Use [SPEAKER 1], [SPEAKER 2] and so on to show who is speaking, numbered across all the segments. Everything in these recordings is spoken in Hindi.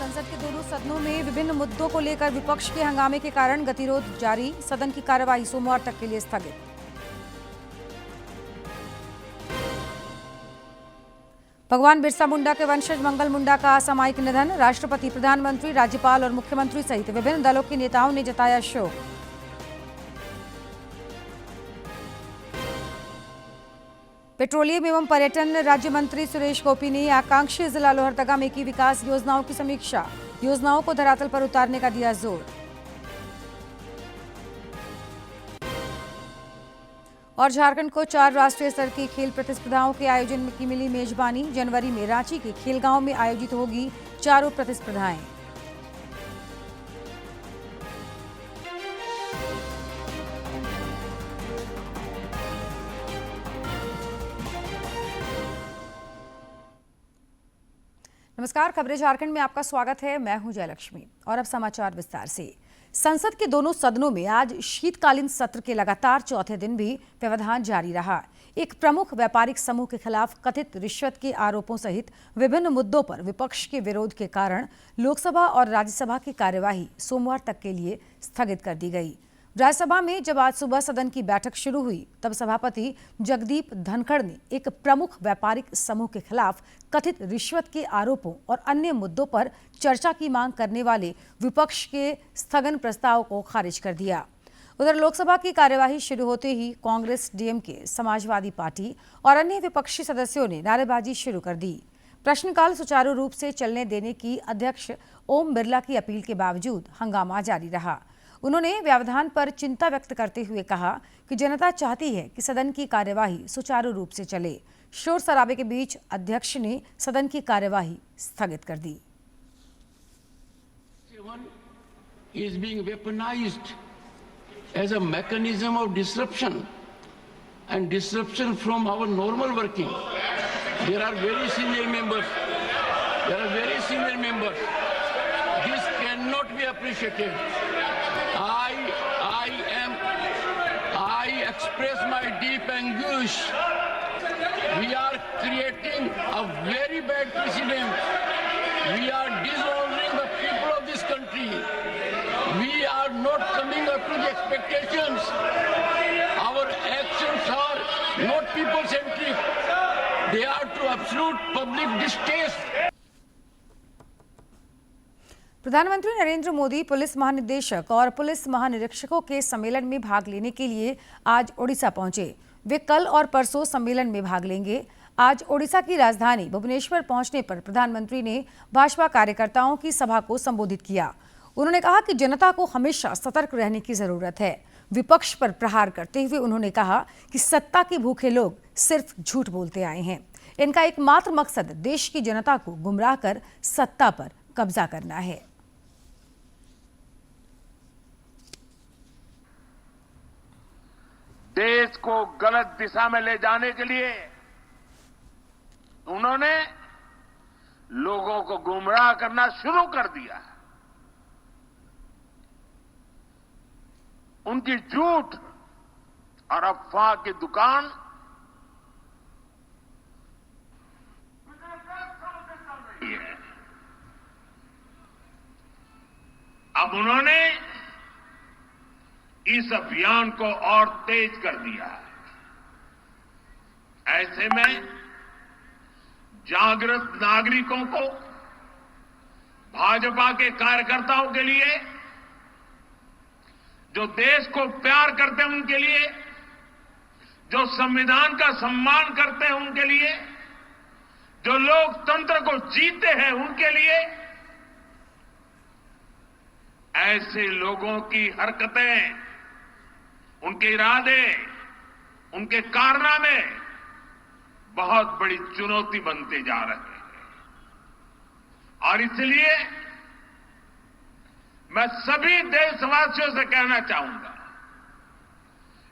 [SPEAKER 1] संसद के दोनों सदनों में विभिन्न मुद्दों को लेकर विपक्ष के हंगामे के कारण गतिरोध जारी। सदन की कार्यवाही सोमवार तक के लिए स्थगित। भगवान बिरसा मुंडा के वंशज मंगल मुंडा का असामयिक निधन। राष्ट्रपति, प्रधानमंत्री, राज्यपाल और मुख्यमंत्री सहित विभिन्न दलों के नेताओं ने जताया शोक। पेट्रोलियम एवं पर्यटन राज्य मंत्री सुरेश गोपी ने आकांक्षी जिला लोहरदगा में की विकास योजनाओं की समीक्षा। योजनाओं को धरातल पर उतारने का दिया जोर। और झारखंड को 4 राष्ट्रीय स्तर की खेल प्रतिस्पर्धाओं के आयोजन की मिली मेजबानी। जनवरी में रांची के खेलगांव में आयोजित होगी चारों प्रतिस्पर्धाएं। नमस्कार, खबरें झारखंड में आपका स्वागत है। मैं हूं जयलक्ष्मी और अब समाचार विस्तार से। संसद के दोनों सदनों में आज शीतकालीन सत्र के लगातार चौथे दिन भी व्यवधान जारी रहा। एक प्रमुख व्यापारिक समूह के खिलाफ कथित रिश्वत के आरोपों सहित विभिन्न मुद्दों पर विपक्ष के विरोध के कारण लोकसभा और राज्यसभा की कार्यवाही सोमवार तक के लिए स्थगित कर दी गई। राज्यसभा में जब आज सुबह सदन की बैठक शुरू हुई तब सभापति जगदीप धनखड़ ने एक प्रमुख व्यापारिक समूह के खिलाफ कथित रिश्वत के आरोपों और अन्य मुद्दों पर चर्चा की मांग करने वाले विपक्ष के स्थगन प्रस्ताव को खारिज कर दिया। उधर लोकसभा की कार्यवाही शुरू होते ही कांग्रेस, डीएमके, समाजवादी पार्टी और अन्य विपक्षी सदस्यों ने नारेबाजी शुरू कर दी। प्रश्नकाल सुचारू रूप से चलने देने की अध्यक्ष ओम बिरला की अपील के बावजूद हंगामा जारी रहा। उन्होंने व्यवधान पर चिंता व्यक्त करते हुए कहा कि जनता चाहती है कि सदन की कार्यवाही सुचारू रूप से चले। शोर शराबे के बीच अध्यक्ष ने सदन की कार्यवाही स्थगित कर दी।
[SPEAKER 2] is being weaponized as a mechanism of disruption and disruption from our normal working. There are very senior members. This cannot be appreciated. I express my deep anguish. We are creating a very bad precedent. We are dishonoring the people of this country. We are not coming up to the expectations. Our actions are not people-centric. They are to absolute public distaste.
[SPEAKER 1] प्रधानमंत्री नरेंद्र मोदी पुलिस महानिदेशक और पुलिस महानिरीक्षकों के सम्मेलन में भाग लेने के लिए आज ओडिशा पहुंचे। वे कल और परसों सम्मेलन में भाग लेंगे। आज ओडिशा की राजधानी भुवनेश्वर पहुंचने पर प्रधानमंत्री ने भाजपा कार्यकर्ताओं की सभा को संबोधित किया। उन्होंने कहा कि जनता को हमेशा सतर्क रहने की जरूरत है। विपक्ष पर प्रहार करते हुए उन्होंने कहा कि सत्ता के भूखे लोग सिर्फ झूठ बोलते आए हैं। इनका एकमात्र मकसद देश की जनता को गुमराह कर सत्ता पर कब्जा करना है।
[SPEAKER 3] देश को गलत दिशा में ले जाने के लिए उन्होंने लोगों को गुमराह करना शुरू कर दिया। उनकी झूठ और अफवाह की दुकान अब उन्होंने इस अभियान को और तेज कर दिया है। ऐसे में जागृत नागरिकों को, भाजपा के कार्यकर्ताओं के लिए, जो देश को प्यार करते हैं उनके लिए, जो संविधान का सम्मान करते हैं उनके लिए, जो लोकतंत्र को जीते हैं उनके लिए, ऐसे लोगों की हरकतें, उनके इरादे, उनके कारनामे बहुत बड़ी चुनौती बनते जा रहे हैं। और इसलिए मैं सभी देशवासियों से कहना चाहूंगा,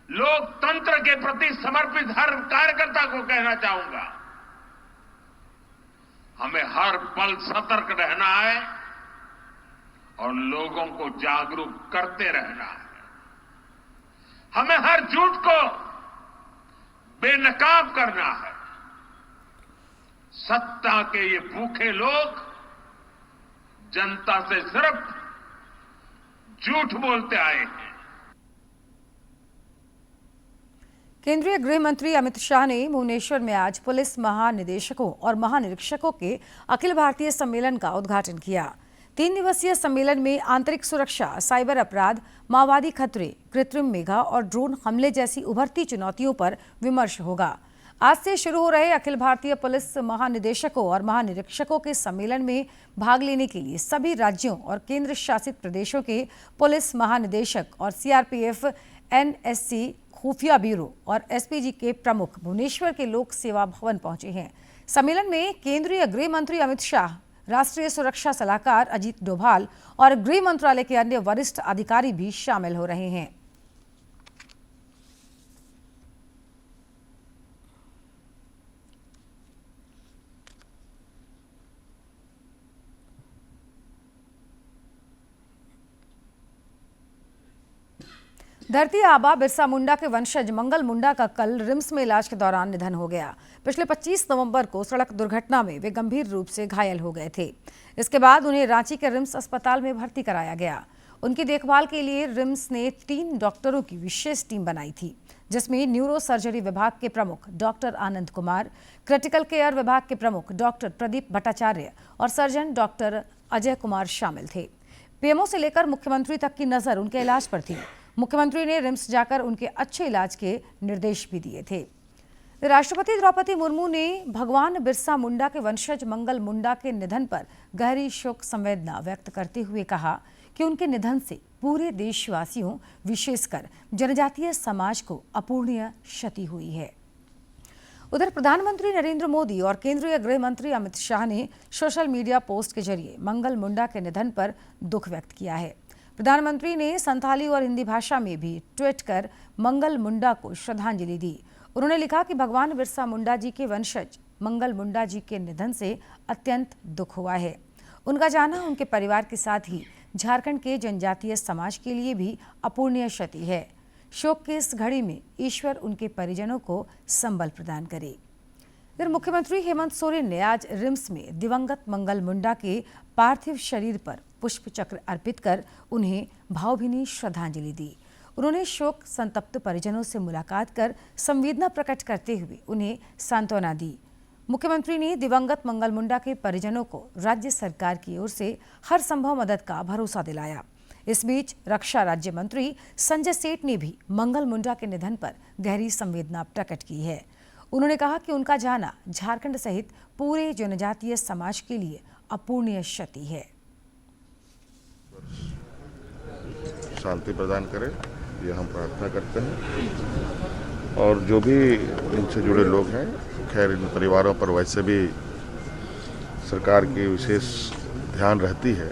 [SPEAKER 3] लोकतंत्र के प्रति समर्पित हर कार्यकर्ता को कहना चाहूंगा, हमें हर पल सतर्क रहना है और लोगों को जागरूक करते रहना है। हमें हर झूठ को बेनकाब करना है। सत्ता के ये भूखे लोग जनता से सिर्फ झूठ बोलते आए हैं।
[SPEAKER 1] केंद्रीय गृह मंत्री अमित शाह ने भुवनेश्वर में आज पुलिस महानिदेशकों और महानिरीक्षकों के अखिल भारतीय सम्मेलन का उद्घाटन किया। 3 दिवसीय सम्मेलन में आंतरिक सुरक्षा, साइबर अपराध, माओवादी खतरे, कृत्रिम मेघा और ड्रोन हमले जैसी उभरती चुनौतियों पर विमर्श होगा। आज से शुरू हो रहे अखिल भारतीय पुलिस महानिदेशकों और महानिरीक्षकों के सम्मेलन में भाग लेने के लिए सभी राज्यों और केंद्र शासित प्रदेशों के पुलिस महानिदेशक और सीआरपीएफ, एनएससी, खुफिया ब्यूरो और एसपीजी के प्रमुख भुवनेश्वर के लोक सेवा भवन पहुंचे हैं। सम्मेलन में केंद्रीय गृह मंत्री अमित शाह, राष्ट्रीय सुरक्षा सलाहकार अजीत डोभाल और गृह मंत्रालय के अन्य वरिष्ठ अधिकारी भी शामिल हो रहे हैं। धरती आबा बिरसा मुंडा के वंशज मंगल मुंडा का कल रिम्स में इलाज के दौरान निधन हो गया। पिछले 25 नवंबर को सड़क दुर्घटना में वे गंभीर रूप से घायल हो गए थे। इसके बाद उन्हें रांची के रिम्स अस्पताल में भर्ती कराया गया। उनकी देखभाल के लिए रिम्स ने 3 डॉक्टरों की विशेष टीम बनाई थी, जिसमें न्यूरो सर्जरी विभाग के प्रमुख doctor Anand Kumar, critical care विभाग के प्रमुख डॉक्टर प्रदीप भट्टाचार्य और सर्जन डॉक्टर अजय कुमार शामिल थे। पीएमओ से लेकर मुख्यमंत्री तक की नजर उनके इलाज पर थी। मुख्यमंत्री ने रिम्स जाकर उनके अच्छे इलाज के निर्देश भी दिए थे। राष्ट्रपति द्रौपदी मुर्मू ने भगवान बिरसा मुंडा के वंशज मंगल मुंडा के निधन पर गहरी शोक संवेदना व्यक्त करते हुए कहा कि उनके निधन से पूरे देशवासियों, विशेषकर जनजातीय समाज को अपूरणीय क्षति हुई है। उधर प्रधानमंत्री नरेंद्र मोदी और केंद्रीय गृह मंत्री अमित शाह ने सोशल मीडिया पोस्ट के जरिए मंगल मुंडा के निधन पर दुख व्यक्त किया है। प्रधानमंत्री ने संथाली और हिंदी भाषा में भी ट्वीट कर मंगल मुंडा को श्रद्धांजलि दी। उन्होंने लिखा कि भगवान बिरसा मुंडा जी के वंशज मंगल मुंडा जी के निधन से अत्यंत दुख हुआ है। उनका जाना उनके परिवार के साथ ही झारखंड के जनजातीय समाज के लिए भी अपूरणीय क्षति है। शोक की इस घड़ी में ईश्वर उनके परिजनों को संबल प्रदान करे। इधर मुख्यमंत्री हेमंत सोरेन ने आज रिम्स में दिवंगत मंगल मुंडा के पार्थिव शरीर पर पुष्प चक्र अर्पित कर उन्हें भावभीनी श्रद्धांजलि दी। उन्होंने शोक संतप्त परिजनों से मुलाकात कर संवेदना प्रकट करते हुए उन्हें सांत्वना दी। मुख्यमंत्री ने दिवंगत मंगल मुंडा के परिजनों को राज्य सरकार की ओर से हर संभव मदद का भरोसा दिलाया। इस बीच रक्षा राज्य मंत्री संजय सेठ ने भी मंगल मुंडा के निधन पर गहरी संवेदना प्रकट की है। उन्होंने कहा कि उनका जाना झारखंड सहित पूरे जनजातीय समाज के लिए अपूरणीय क्षति है।
[SPEAKER 4] शांति प्रदान करे, ये हम प्रार्थना करते हैं। और जो भी इनसे जुड़े लोग हैं, खैर इन परिवारों पर वैसे भी सरकार की विशेष ध्यान रहती है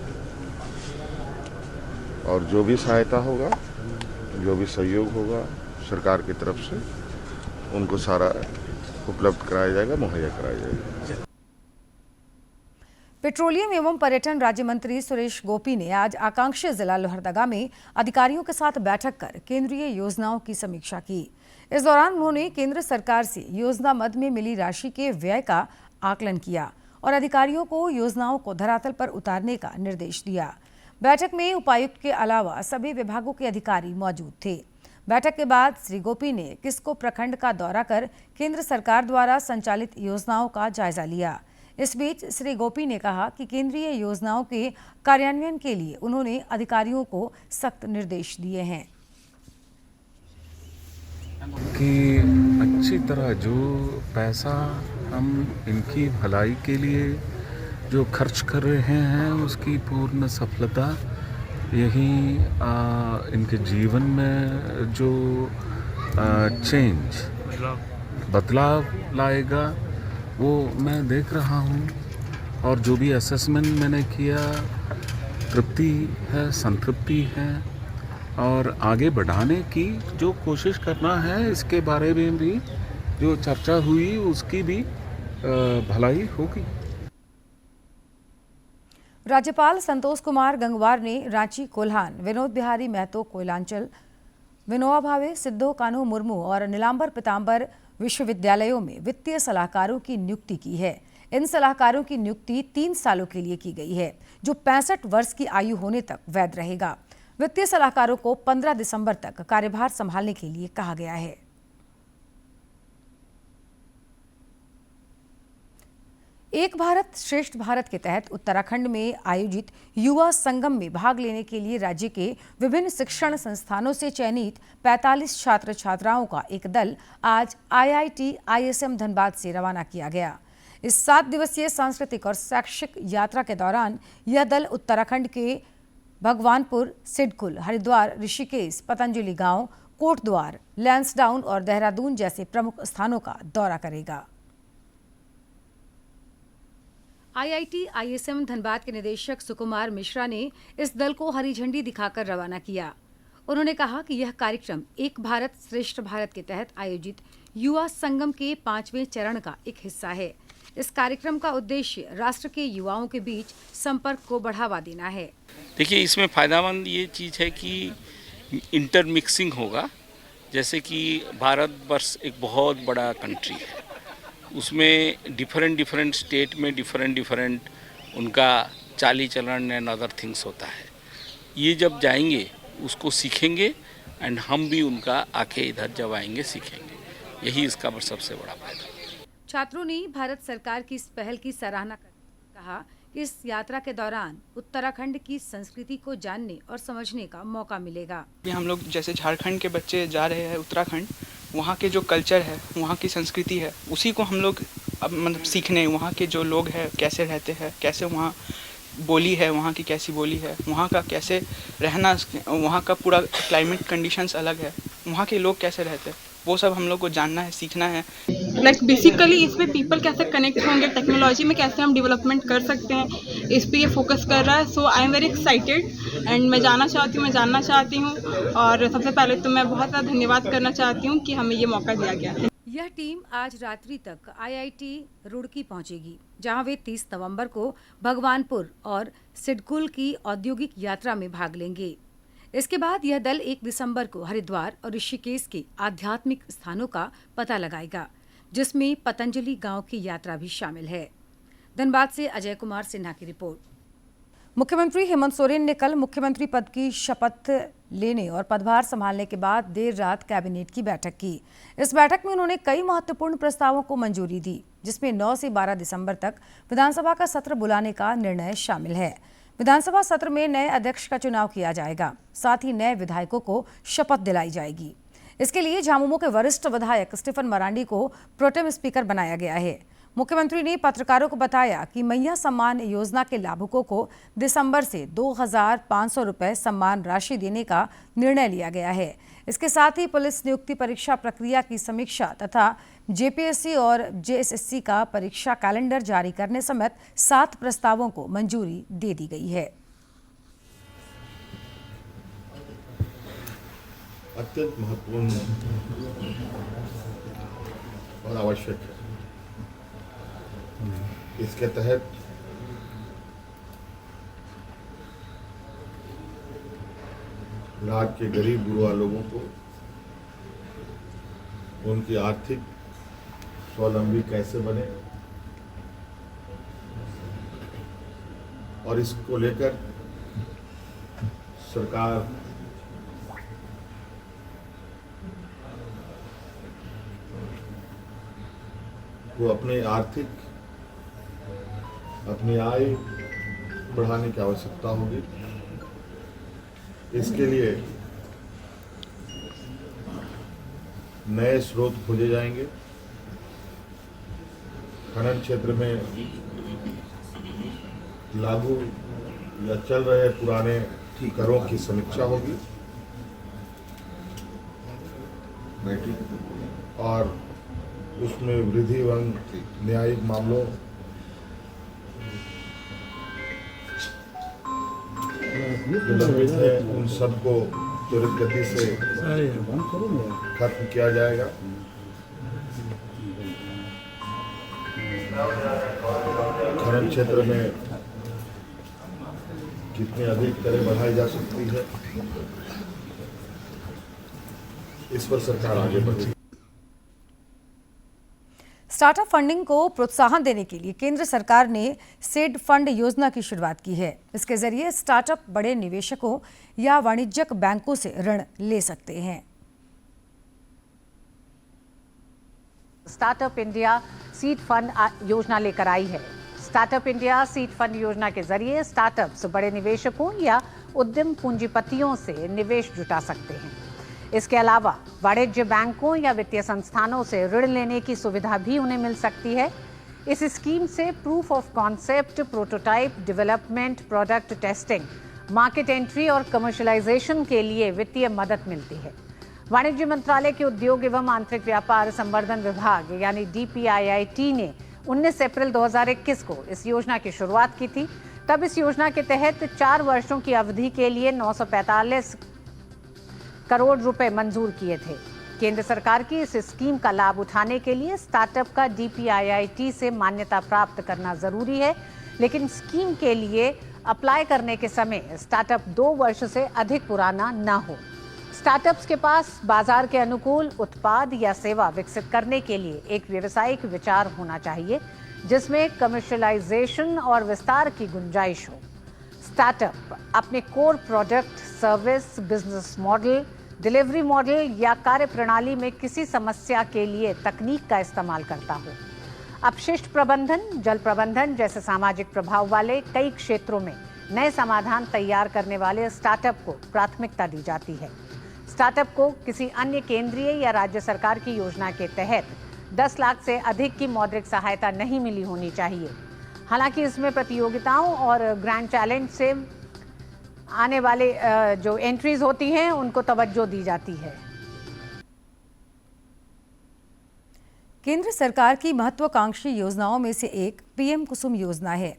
[SPEAKER 4] और जो भी सहायता होगा, जो भी सहयोग होगा सरकार की तरफ से, उनको सारा उपलब्ध कराया जाएगा, मुहैया कराया जाएगा।
[SPEAKER 1] पेट्रोलियम एवं पर्यटन राज्य मंत्री सुरेश गोपी ने आज आकांक्षी जिला लोहरदगा में अधिकारियों के साथ बैठक कर केंद्रीय योजनाओं की समीक्षा की। इस दौरान उन्होंने केंद्र सरकार से योजना मद में मिली राशि के व्यय का आकलन किया और अधिकारियों को योजनाओं को धरातल पर उतारने का निर्देश दिया। बैठक में उपायुक्त के अलावा सभी विभागों के अधिकारी मौजूद थे। बैठक के बाद श्री गोपी ने किस्को प्रखंड का दौरा कर केंद्र सरकार द्वारा संचालित योजनाओं का जायजा लिया। इस बीच श्री गोपी ने कहा कि केंद्रीय योजनाओं के कार्यान्वयन के लिए उन्होंने अधिकारियों को सख्त निर्देश दिए हैं
[SPEAKER 5] कि अच्छी तरह जो पैसा हम इनकी भलाई के लिए जो खर्च कर रहे हैं उसकी पूर्ण सफलता यही इनके जीवन में जो बदलाव लाएगा वो मैं देख रहा हूँ। और जो भी असेसमेंट मैंने किया, तृप्ति है, संतृप्ति है और आगे बढ़ाने की जो कोशिश करना है, इसके बारे में भी जो चर्चा हुई उसकी भी भलाई होगी।
[SPEAKER 1] राज्यपाल संतोष कुमार गंगवार ने रांची, कोल्हान, विनोद बिहारी महतो कोयलांचल, विनोबा भावे, सिद्धो कान्हू मुर्मू और नीलांबर पीताम्बर विश्वविद्यालयों में वित्तीय सलाहकारों की नियुक्ति की है। इन सलाहकारों की नियुक्ति 3 सालों के लिए की गई है, जो 65 वर्ष की आयु होने तक वैध रहेगा। वित्तीय सलाहकारों को 15 दिसंबर तक कार्यभार संभालने के लिए कहा गया है। एक भारत श्रेष्ठ भारत के तहत उत्तराखंड में आयोजित युवा संगम में भाग लेने के लिए राज्य के विभिन्न शिक्षण संस्थानों से चयनित 45 छात्र छात्राओं का एक दल आज IIT ISM धनबाद से रवाना किया गया। इस 7 दिवसीय सांस्कृतिक और शैक्षिक यात्रा के दौरान यह दल उत्तराखंड के भगवानपुर, सिडकुल, हरिद्वार, ऋषिकेश, पतंजलि गांव, कोटद्वार, लैंसडाउन और देहरादून जैसे प्रमुख स्थानों का दौरा करेगा। IIT ISM धनबाद के निदेशक सुकुमार मिश्रा ने इस दल को हरी झंडी दिखाकर रवाना किया। उन्होंने कहा कि यह कार्यक्रम एक भारत श्रेष्ठ भारत के तहत आयोजित युवा संगम के 5वें चरण का एक हिस्सा है। इस कार्यक्रम का उद्देश्य राष्ट्र के युवाओं के बीच संपर्क को बढ़ावा देना है।
[SPEAKER 6] देखिए, इसमें फ़ायदामंद ये चीज़ है कि इंटरमिक्सिंग होगा। जैसे कि भारतवर्ष एक बहुत बड़ा कंट्री है, उसमें डिफरेंट स्टेट में डिफरेंट उनका चाली चलन एंड अदर थिंग्स होता है। ये जब जाएंगे उसको सीखेंगे एंड हम भी उनका आके इधर जब आएंगे सीखेंगे। यही इसका सबसे बड़ा फायदा।
[SPEAKER 1] छात्रों ने भारत सरकार की इस पहल की सराहना करते हुए कहा कि इस यात्रा के दौरान उत्तराखंड की संस्कृति को जानने और समझने का मौका मिलेगा।
[SPEAKER 7] हम लोग जैसे झारखंड के बच्चे जा रहे हैं उत्तराखंड, वहाँ के जो कल्चर है, वहाँ की संस्कृति है, उसी को हम लोग अब मतलब सीखने, वहाँ के जो लोग हैं कैसे रहते हैं, कैसे वहाँ बोली है, वहाँ की कैसी बोली है, वहाँ का कैसे रहना, वहाँ का पूरा क्लाइमेट कंडीशंस अलग है, वहाँ के लोग कैसे रहते हैं, वो सब हम लोग को जानना है, सीखना है।
[SPEAKER 8] लाइक बेसिकली इसमें पीपल कैसे कनेक्ट होंगे, टेक्नोलॉजी में कैसे हम डेवलपमेंट कर सकते हैं, इस पे ये फोकस कर रहा है। So I am very excited and मैं जानना चाहती हूँ और सबसे पहले तो मैं बहुत ज़्यादा धन्यवाद करना चाहती हूँ कि हमें ये मौका दिया गया है।
[SPEAKER 1] यह टीम आज रात्रि तक IIT रुड़की पहुंचेगी, जहां वे 30 नवंबर को भगवानपुर और सिडकुल की औद्योगिक यात्रा में भाग लेंगे। इसके बाद यह दल 1 दिसंबर को हरिद्वार और ऋषिकेश के आध्यात्मिक स्थानों का पता लगाएगा, जिसमें पतंजलि गांव की यात्रा भी शामिल है। धनबाद से अजय कुमार सिन्हा की रिपोर्ट। मुख्यमंत्री हेमंत सोरेन ने कल मुख्यमंत्री पद की शपथ लेने और पदभार संभालने के बाद देर रात कैबिनेट की बैठक की। इस बैठक में उन्होंने कई महत्वपूर्ण प्रस्तावों को मंजूरी दी, जिसमें 9 से 12 दिसंबर तक विधानसभा का सत्र बुलाने का निर्णय शामिल है। विधानसभा सत्र में नए अध्यक्ष का चुनाव किया जाएगा, साथ ही नए विधायकों को शपथ दिलाई जाएगी। इसके लिए झामुमो के वरिष्ठ विधायक स्टीफन मरांडी को प्रोटेम स्पीकर बनाया गया है। मुख्यमंत्री ने पत्रकारों को बताया कि मैया सम्मान योजना के लाभुकों को दिसंबर से 2,500 रुपये सम्मान राशि देने का निर्णय लिया गया है। इसके साथ ही पुलिस नियुक्ति परीक्षा प्रक्रिया की समीक्षा तथा JPSC और JSSC का परीक्षा कैलेंडर जारी करने समेत 7 प्रस्तावों को मंजूरी दे दी गई है।
[SPEAKER 4] अत्यंत महत्वपूर्ण और आवश्यक है। इसके तहत राज्य के गरीब गुरुआ लोगों को उनकी आर्थिक स्वावलंबी कैसे बने और इसको लेकर सरकार को अपनी आय बढ़ाने की आवश्यकता होगी। इसके लिए नए स्रोत खोजे जाएंगे। खनन क्षेत्र में लागू या चल रहे पुराने करों की समीक्षा होगी और उसमें वृद्धि एवं न्यायिक मामलों जो लंबित है उन सबको त्वरित गति से खत्म किया जाएगा। खनन क्षेत्र में कितनी अधिक दरें बढ़ाई जा सकती है, इस पर सरकार आगे बढ़ेगी।
[SPEAKER 1] स्टार्टअप फंडिंग को प्रोत्साहन देने के लिए केंद्र सरकार ने सीड फंड योजना की शुरुआत की है। इसके जरिए स्टार्टअप बड़े निवेशकों या वाणिज्यिक बैंकों से ऋण ले सकते हैं।
[SPEAKER 9] स्टार्टअप इंडिया सीड फंड योजना लेकर आई है। स्टार्टअप इंडिया सीड फंड योजना के जरिए स्टार्टअप्स बड़े निवेशकों या उद्यम पूंजीपतियों से निवेश जुटा सकते हैं। इसके अलावा वाणिज्य बैंकों या वित्तीय संस्थानों से ऋण लेने की सुविधा भी उन्हें मिल सकती है। इस स्कीम से proof of concept, prototype development, product testing, market entry और कमर्शियलाइजेशन के लिए वित्तीय मदद मिलती है। वाणिज्य मंत्रालय के उद्योग एवं आंतरिक व्यापार संवर्धन विभाग यानी DPIIT ने 19 अप्रैल 2021 को इस योजना की शुरुआत की थी। तब इस योजना के तहत 4 वर्षों की अवधि के लिए 945 करोड़ रुपए मंजूर किए थे। केंद्र सरकार की इस स्कीम का लाभ उठाने के लिए स्टार्टअप का DPIIT से मान्यता प्राप्त करना जरूरी है, लेकिन स्कीम के लिए अप्लाई करने के समय स्टार्टअप 2 वर्ष से अधिक पुराना न हो। स्टार्टअप्स के पास बाजार के अनुकूल उत्पाद या सेवा विकसित करने के लिए एक व्यावसायिक विचार होना चाहिए, जिसमें कमर्शियलाइजेशन और विस्तार की गुंजाइश हो। स्टार्टअप अपने core product, service, business model, delivery model या कार्यप्रणाली में किसी समस्या के लिए तकनीक का इस्तेमाल करता हो। अपशिष्ट प्रबंधन, जल प्रबंधन जैसे सामाजिक प्रभाव वाले कई क्षेत्रों में नए समाधान तैयार करने वाले स्टार्टअप को प्राथमिकता दी जाती है। स्टार्टअप को किसी अन्य केंद्रीय या राज्य सरकार की योजना के तहत 10 लाख से अधिक की मौद्रिक सहायता नहीं मिली होनी चाहिए। हालांकि इसमें प्रतियोगिताओं और ग्रैंड चैलेंज से आने वाले जो एंट्रीज होती हैं उनको तवज्जो दी जाती है।
[SPEAKER 1] केंद्र सरकार की महत्वाकांक्षी योजनाओं में से एक PM कुसुम योजना है।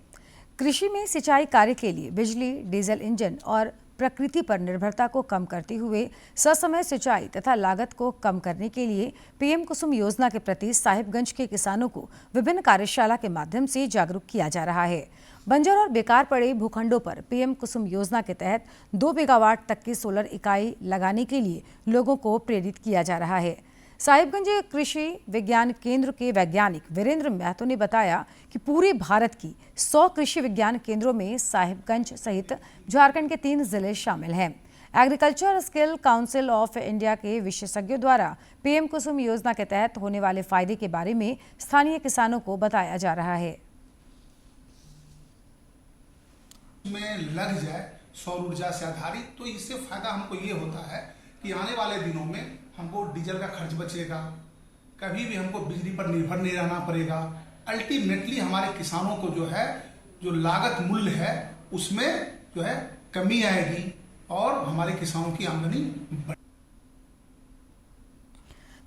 [SPEAKER 1] कृषि में सिंचाई कार्य के लिए बिजली, डीजल इंजन और प्रकृति पर निर्भरता को कम करते हुए ससमय सिंचाई तथा लागत को कम करने के लिए PM कुसुम योजना के प्रति साहिबगंज के किसानों को विभिन्न कार्यशाला के माध्यम से जागरूक किया जा रहा है। बंजर और बेकार पड़े भूखंडों पर PM कुसुम योजना के तहत 2 मेगावाट तक की सोलर इकाई लगाने के लिए लोगों को प्रेरित किया जा रहा है। साहिबगंज कृषि विज्ञान केंद्र के वैज्ञानिक वीरेंद्र महतो ने बताया कि पूरे भारत की 100 कृषि विज्ञान केंद्रों में साहिबगंज सहित झारखंड के 3 जिले शामिल हैं। Agriculture skill council of India के विशेषज्ञों द्वारा PM कुसुम योजना के तहत होने वाले फायदे के बारे में स्थानीय किसानों को बताया जा रहा है।
[SPEAKER 10] में लग जाए सौर ऊर्जा से आधारित, तो इससे फायदा हमको ये होता है कि आने वाले दिनों में हमको डीजल का खर्च बचेगा, कभी भी हमको बिजली पर निर्भर नहीं रहना पड़ेगा। अल्टीमेटली हमारे किसानों को जो है जो लागत मूल्य है उसमें जो है कमी आएगी और हमारे किसानों की आमदनी बढ़ेगी।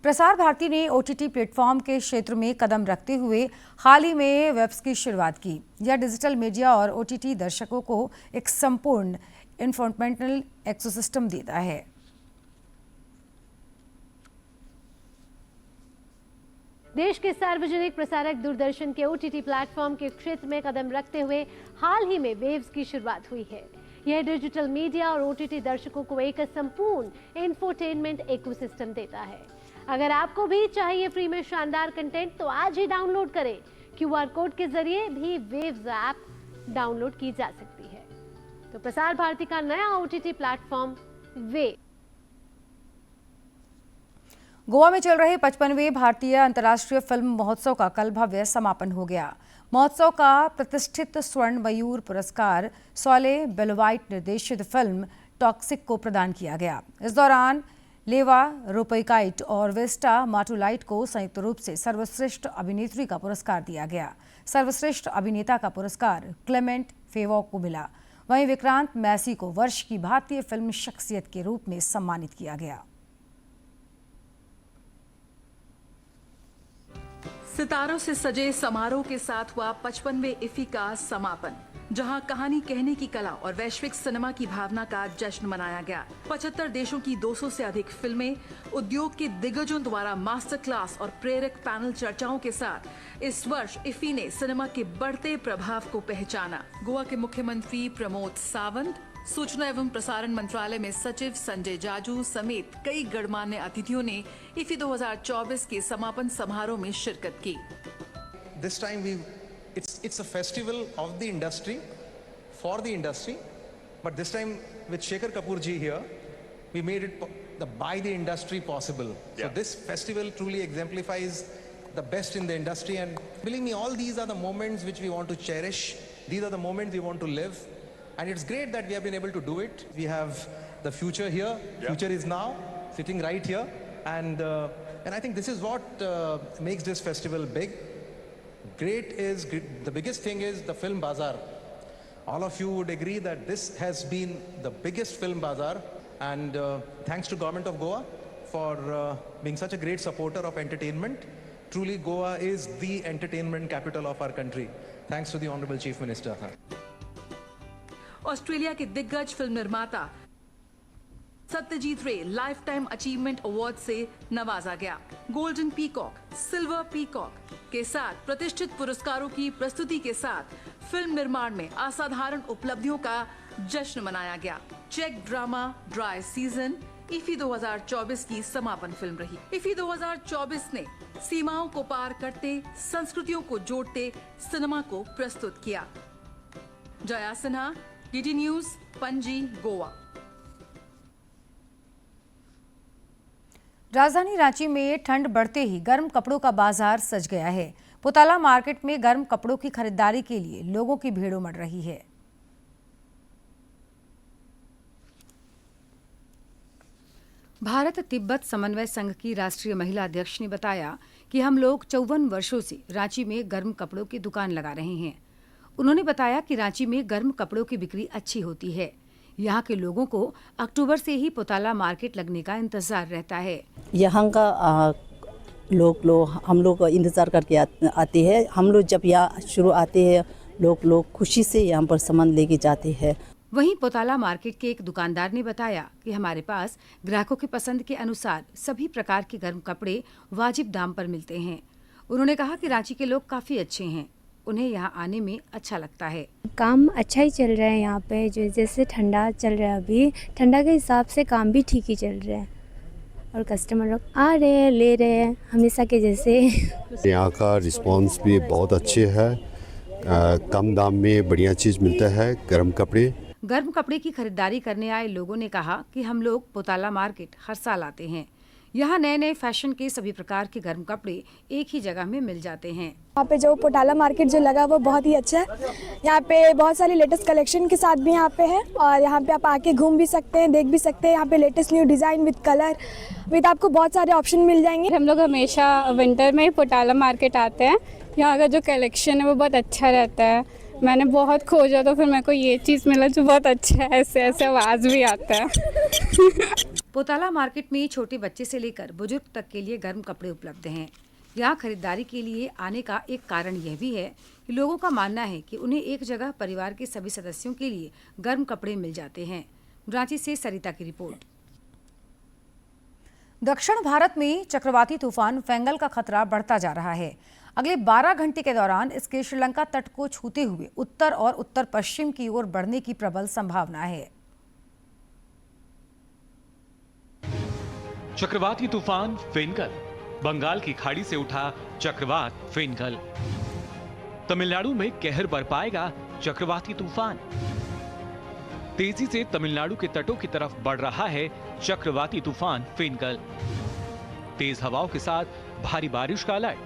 [SPEAKER 1] प्रसार भारती ने OTT प्लेटफॉर्म के क्षेत्र में कदम रखते हुए हाल ही में वेब्स की शुरुआत की। यह डिजिटल मीडिया और OTT दर्शकों को एक संपूर्ण इंफोटेनमेंट इकोसिस्टम देता है।
[SPEAKER 11] देश के सार्वजनिक प्रसारक दूरदर्शन के OTT प्लेटफॉर्म के क्षेत्र में कदम रखते हुए हाल ही में वेव्स की शुरुआत हुई है। यह डिजिटल मीडिया और OTT दर्शकों को एक संपूर्ण इंफोटेनमेंट इकोसिस्टम देता है। अगर आपको भी चाहिए फ्री में शानदार कंटेंट तो आज ही डाउनलोड करें। QR कोड के जरिए भी वेव्स ऐप डाउनलोड की जा सकती है। तो प्रसार भारती का नया OTT प्लेटफॉर्म वेव।
[SPEAKER 1] गोवा में चल रहे 55वें भारतीय अंतर्राष्ट्रीय फिल्म महोत्सव का कल भव्य समापन हो गया। महोत्सव का प्रतिष्ठित स्वर्ण मयूर पुरस्कार सोले बेलवाइट निर्देशित फिल्म टॉक्सिक को प्रदान किया गया। इस दौरान लेवा रोपैकाइट और वेस्टा माटुलाइट को संयुक्त रूप से सर्वश्रेष्ठ अभिनेत्री का पुरस्कार दिया गया। सर्वश्रेष्ठ अभिनेता का पुरस्कार क्लेमेंट फेवॉक को मिला। वहीं विक्रांत मैसी को वर्ष की भारतीय फिल्म शख्सियत के रूप में सम्मानित किया गया।
[SPEAKER 12] सितारों से सजे समारोह के साथ हुआ 55वें इफ्फी का समापन, जहां कहानी कहने की कला और वैश्विक सिनेमा की भावना का जश्न मनाया गया। 75 देशों की 200 से अधिक फिल्में, उद्योग के दिग्गजों द्वारा मास्टर क्लास और प्रेरक पैनल चर्चाओं के साथ इस वर्ष इफ्फी ने सिनेमा के बढ़ते प्रभाव को पहचाना। गोवा के मुख्यमंत्री प्रमोद सावंत, सूचना एवं प्रसारण मंत्रालय में सचिव संजय जाजू समेत कई गणमान्य अतिथियों ने इफ्फी 2024 के समापन समारोह में शिरकत की।
[SPEAKER 13] this time it's a festival of the industry, for the industry, but this time with Shekhar Kapoor ji here, we made it by the industry possible. So this festival truly exemplifies the best in the industry, and believe me, all these are the moments which we want to cherish. These are the moments we want to live, and it's great that we have been able to do it. We have the future here. Future is now, sitting right here, and I think this is what makes this festival big. The biggest thing is the film bazaar. All of you would agree that this has been the biggest film bazaar, and thanks to Government of Goa for being such a great supporter of entertainment. Truly, Goa is the entertainment capital of our country. Thanks to the Honorable Chief Minister.
[SPEAKER 12] Australia के दिग्गज फिल्म निर्माता सत्यजीत रे लाइफ टाइम अचीवमेंट अवार्ड से नवाजा गया। गोल्डन पीकॉक, सिल्वर पीकॉक के साथ प्रतिष्ठित पुरस्कारों की प्रस्तुति के साथ फिल्म निर्माण में असाधारण उपलब्धियों का जश्न मनाया गया। चेक ड्रामा ड्राई सीजन इफी 2024 की समापन फिल्म रही। इफी 2024 ने सीमाओं को पार करते, संस्कृतियों को जोड़ते सिनेमा को प्रस्तुत किया। Jaya Sinha, DD news, Panaji, Goa.
[SPEAKER 1] राजधानी रांची में ठंड बढ़ते ही गर्म कपड़ों का बाजार सज गया है। पुताला मार्केट में गर्म कपड़ों की खरीदारी के लिए लोगों की भीड़ उमड़ रही है। भारत तिब्बत समन्वय संघ की राष्ट्रीय महिला अध्यक्ष ने बताया कि हम लोग 54 वर्षों से रांची में गर्म कपड़ों की दुकान लगा रहे हैं। उन्होंने बताया कि रांची में गर्म कपड़ों की बिक्री अच्छी होती है। यहाँ के लोगों को अक्टूबर से ही पुताला मार्केट लगने का इंतजार रहता है।
[SPEAKER 14] यहाँ का हम लोग इंतज़ार करके आते हैं। हम लोग जब यहाँ शुरू आते हैं, लोग खुशी से यहाँ पर सामान लेके जाते हैं।
[SPEAKER 1] वहीं पुताला मार्केट के एक दुकानदार ने बताया कि हमारे पास ग्राहकों की पसंद के अनुसार सभी प्रकार के गर्म कपड़े वाजिब दाम पर मिलते हैं। उन्होंने कहा कि रांची के लोग काफ़ी अच्छे हैं, उन्हें यहाँ आने में अच्छा लगता है।
[SPEAKER 15] काम अच्छा ही चल रहा है यहाँ पे, जो जैसे ठंडा चल रहा है अभी, ठंडा के हिसाब से काम भी ठीक ही चल रहा है और कस्टमर लोग आ रहे हैं, ले रहे हैं हमेशा के जैसे।
[SPEAKER 16] यहाँ का रिस्पांस भी बहुत अच्छे है, कम दाम में बढ़िया चीज़ मिलता है, गर्म कपड़े।
[SPEAKER 1] गर्म कपड़े की खरीदारी करने आए लोगों ने कहा कि हम लोग पुताला मार्केट हर साल आते हैं। यहाँ नए नए फैशन के सभी प्रकार के गर्म कपड़े एक ही जगह में मिल जाते हैं।
[SPEAKER 17] यहाँ पे जो पुताला मार्केट जो लगा वो बहुत ही अच्छा है। यहाँ पे बहुत सारी लेटेस्ट कलेक्शन के साथ भी यहाँ पे है और यहाँ पे आप आके घूम भी सकते हैं, देख भी सकते हैं। यहाँ पे latest new design with colour with आपको बहुत सारे ऑप्शन मिल जाएंगे।
[SPEAKER 15] हम लोग हमेशा विंटर में पुताला मार्केट आते हैं। यहाँ का जो कलेक्शन है वो बहुत अच्छा रहता है। मैंने बहुत खोजा तो फिर मेरे को ये चीज़ मिला जो बहुत अच्छा है, ऐसे ऐसे आवाज़ भी आता है।
[SPEAKER 1] पुताला मार्केट में छोटे बच्चे से लेकर बुजुर्ग तक के लिए गर्म कपड़े उपलब्ध हैं। यहाँ खरीदारी के लिए आने का एक कारण यह भी है कि लोगों का मानना है कि उन्हें एक जगह परिवार के सभी सदस्यों के लिए गर्म कपड़े मिल जाते हैं। रांची से सरिता की रिपोर्ट। दक्षिण भारत में चक्रवाती तूफान फेंगल का खतरा बढ़ता जा रहा है। अगले 12 घंटे के दौरान इसके श्रीलंका तट को छूते हुए उत्तर और उत्तर पश्चिम की ओर बढ़ने की प्रबल संभावना है।
[SPEAKER 18] चक्रवाती तूफान फेंगल, बंगाल की खाड़ी से उठा चक्रवात फेंगल। तमिलनाडु में कहर बरपाएगा चक्रवाती तूफान। तेजी से तमिलनाडु के तटों की तरफ बढ़ रहा है चक्रवाती तूफान फेंगल। तेज हवाओं के साथ भारी बारिश का अलर्ट।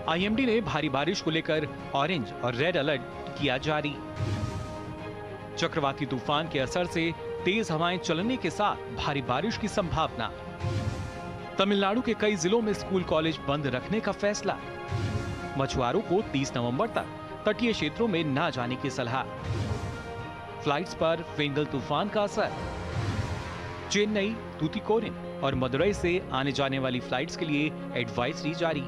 [SPEAKER 18] आईएमडी ने भारी बारिश को लेकर ऑरेंज और रेड अलर्ट किया जारी। चक्रवाती तूफान के असर से तेज हवाएं चलने के साथ भारी बारिश की संभावना। तमिलनाडु के कई जिलों में स्कूल कॉलेज बंद रखने का फैसला। मछुआरों को 30 नवंबर तक तटीय क्षेत्रों में न जाने की सलाह। फ्लाइट्स पर फेंगल तूफान का असर। चेन्नई, तूतीकोरिन और मदुरई से आने जाने वाली फ्लाइट्स के लिए एडवाइजरी जारी।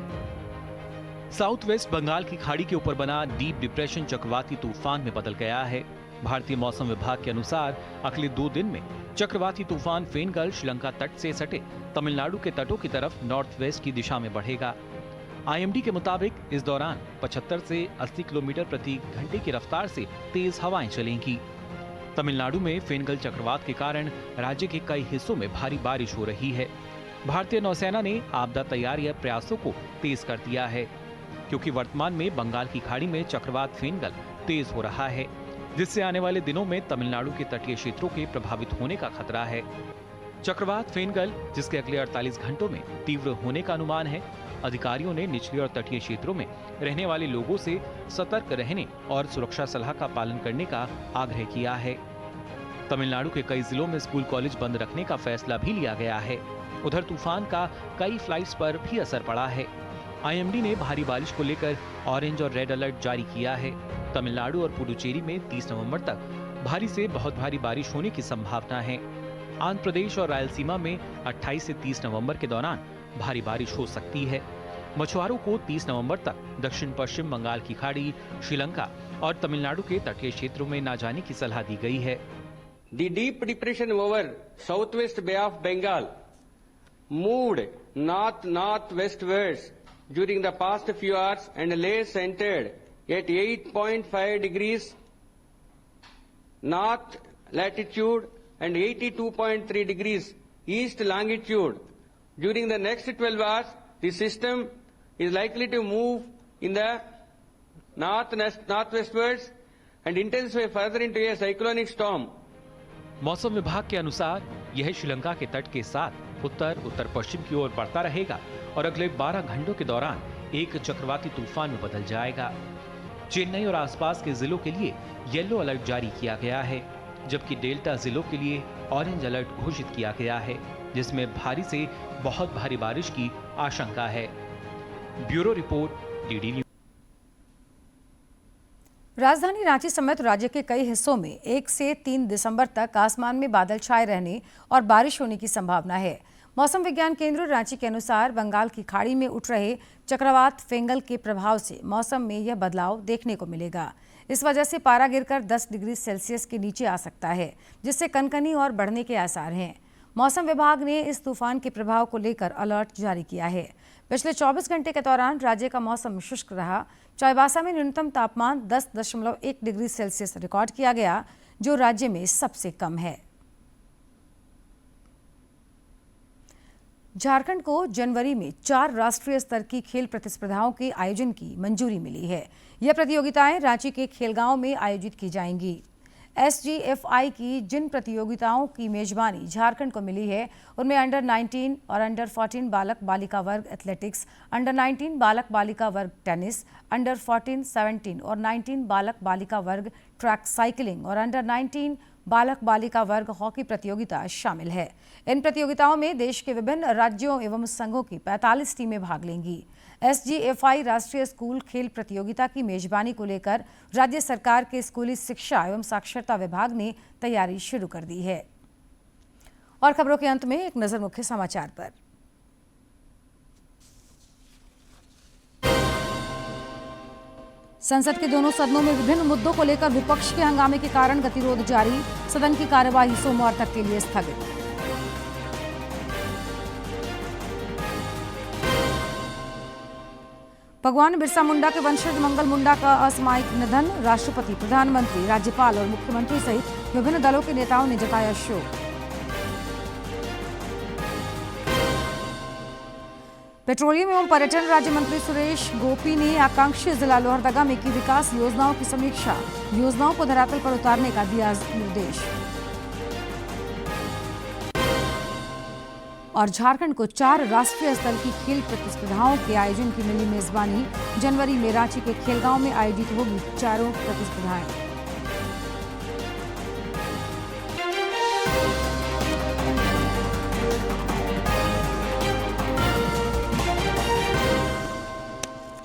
[SPEAKER 18] साउथ वेस्ट बंगाल की खाड़ी के ऊपर बना डीप डिप्रेशन चक्रवाती तूफान में बदल गया है। भारतीय मौसम विभाग के अनुसार अगले 2 दिन में चक्रवाती तूफान फेंगल श्रीलंका तट से सटे तमिलनाडु के तटों की तरफ नॉर्थ वेस्ट की दिशा में बढ़ेगा। आईएमडी के मुताबिक इस दौरान 75 से 80 किलोमीटर प्रति घंटे की रफ्तार से तेज हवाएं चलेंगी। तमिलनाडु में फेंगल चक्रवात के कारण राज्य के कई हिस्सों में भारी बारिश हो रही है। भारतीय नौसेना ने आपदा तैयारी प्रयासों को तेज कर दिया है। क्योंकि वर्तमान में बंगाल की खाड़ी में चक्रवात फेनगल तेज हो रहा है, जिससे आने वाले दिनों में तमिलनाडु के तटीय क्षेत्रों के प्रभावित होने का खतरा है। चक्रवात फेनगल, जिसके अगले 48 घंटों में तीव्र होने का अनुमान है, अधिकारियों ने निचले और तटीय क्षेत्रों में रहने वाले लोगों से सतर्क रहने और सुरक्षा सलाह का पालन करने का आग्रह किया है। तमिलनाडु के कई जिलों में स्कूल कॉलेज बंद रखने का फैसला भी लिया गया है। उधर तूफान का कई फ्लाइट्स पर भी असर पड़ा है। आईएमडी ने भारी बारिश को लेकर ऑरेंज और रेड अलर्ट जारी किया है। तमिलनाडु और पुडुचेरी में 30 नवंबर तक भारी से बहुत भारी बारिश होने की संभावना है। आंध्र प्रदेश और रायलसीमा में 28 से 30 नवंबर के दौरान भारी बारिश हो सकती है। मछुआरों को 30 नवंबर तक दक्षिण पश्चिम बंगाल की खाड़ी, श्रीलंका और तमिलनाडु के तटीय क्षेत्रों में न जाने की सलाह दी गई है।
[SPEAKER 19] The deep depression over southwest Bay of Bengal moved north-northwestwards during the past few hours and lay centered at 8.5 degrees north latitude and 82.3 degrees east longitude. During the next 12 hours, the system is likely to move in the northwestwards and intensify further into a cyclonic storm.
[SPEAKER 18] मौसम विभाग के अनुसार यह श्रीलंका के तट के साथ उत्तर उत्तर पश्चिम की ओर बढ़ता रहेगा और अगले 12 घंटों के दौरान एक चक्रवाती तूफान में बदल जाएगा। चेन्नई और आसपास के जिलों के लिए येलो अलर्ट जारी किया गया है, जबकि डेल्टा जिलों के लिए ऑरेंज अलर्ट घोषित किया गया है, जिसमें भारी से बहुत भारी बारिश की आशंका है। Bureau report, DD news.
[SPEAKER 1] राजधानी रांची समेत राज्य के कई हिस्सों में 1 से 3 दिसंबर तक आसमान में बादल छाए रहने और बारिश होने की संभावना है। मौसम विज्ञान केंद्र रांची के अनुसार बंगाल की खाड़ी में उठ रहे चक्रवात फेंगल के प्रभाव से मौसम में यह बदलाव देखने को मिलेगा। इस वजह से पारा गिरकर 10 डिग्री सेल्सियस के नीचे आ सकता है, जिससे कनकनी और बढ़ने के आसार हैं। मौसम विभाग ने इस तूफान के प्रभाव को लेकर अलर्ट जारी किया है। पिछले 24 घंटे के दौरान राज्य का मौसम शुष्क रहा। चाईबासा में न्यूनतम तापमान 10.1 डिग्री सेल्सियस रिकॉर्ड किया गया, जो राज्य में सबसे कम है। झारखंड को जनवरी में 4 राष्ट्रीय स्तर की खेल प्रतिस्पर्धाओं के आयोजन की मंजूरी मिली है। यह प्रतियोगिताएं रांची के खेलगांव में आयोजित की जाएंगी। SGFI की जिन प्रतियोगिताओं की मेजबानी झारखंड को मिली है, उनमें अंडर 19 और अंडर 14 बालक बालिका वर्ग एथलेटिक्स, अंडर 19 बालक बालिका वर्ग टेनिस, अंडर 14, 17 और 19 बालक बालिका वर्ग ट्रैक साइकिलिंग और अंडर 19 बालक बालिका वर्ग हॉकी प्रतियोगिता शामिल है। इन प्रतियोगिताओं में देश के विभिन्न राज्यों एवं संघों की 45 टीमें भाग लेंगी। SGFI राष्ट्रीय स्कूल खेल प्रतियोगिता की मेजबानी को लेकर राज्य सरकार के स्कूली शिक्षा एवं साक्षरता विभाग ने तैयारी शुरू कर दी है। और खबरों के अंत में एक नजर मुख्य समाचार पर। संसद के दोनों सदनों में विभिन्न मुद्दों को लेकर विपक्ष के हंगामे के कारण गतिरोध जारी। सदन की कार्यवाही सोमवार तक के लिए स्थगित। भगवान बिरसा मुंडा के वंशज मंगल मुंडा का असामयिक निधन। राष्ट्रपति, प्रधानमंत्री, राज्यपाल और मुख्यमंत्री सहित विभिन्न दलों के नेताओं ने जताया शोक। पेट्रोलियम एवं पर्यटन राज्य मंत्री सुरेश गोपी ने आकांक्षी जिला लोहरदगा में की विकास योजनाओं की समीक्षा। योजनाओं को धरातल पर उतारने का दिया निर्देश। और झारखंड को 4 राष्ट्रीय स्तर की खेल प्रतिस्पर्धाओं के आयोजन की मिली मेजबानी। जनवरी में रांची के खेलगांव में आयोजित होगी 4 प्रतिस्पर्धाएं।